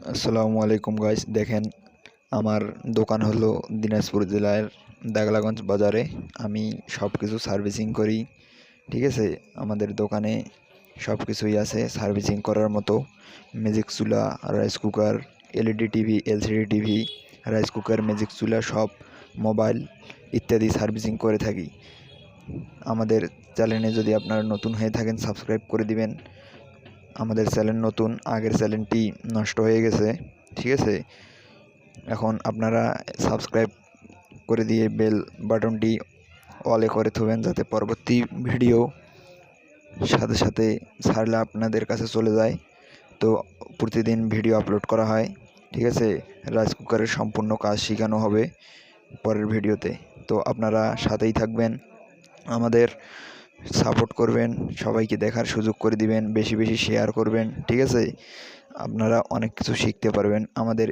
আসসালামু আলাইকুম গাইস, দেখেন আমার দোকান হলো দিনাজপুর জেলার দাগলাগঞ্জ বাজারে। আমি সব কিছু সার্ভিসিং করি। ঠিক আছে, আমাদের দোকানে সব কিছুই আছে সার্ভিসিং করার মতো। ম্যাজিক চুলা, rice cooker, LED TV, LCD TV, rice cooker, magic চুলা, সব মোবাইল ইত্যাদি সার্ভিসিং করে থাকি। আমাদের চ্যানেলে যদি আপনারা নতুন হয়ে থাকেন সাবস্ক্রাইব করে দিবেন। আমাদের চ্যানেল নতুন, আগের চ্যানেলটি নষ্ট হয়ে গেছে। ঠিক আছে, এখন আপনারা সাবস্ক্রাইব করে দিয়ে বেল বাটনটি অলে করে থবেন, যাতে পরবর্তী ভিডিও সাথে সাথে ছাড়লে আপনাদের কাছে চলে যায়। তো প্রতিদিন ভিডিও আপলোড করা হয়। ঠিক আছে, রাইস কুকারের সম্পূর্ণ কাজ শেখানো হবে পরের ভিডিওতে। তো আপনারা সাথেই থাকবেন, আমাদের সাপোর্ট করবেন, সবাইকে দেখার সুযোগ করে দিবেন, বেশি বেশি শেয়ার করবেন। ঠিক আছে, আপনারা অনেক কিছু শিখতে পারবেন আমাদের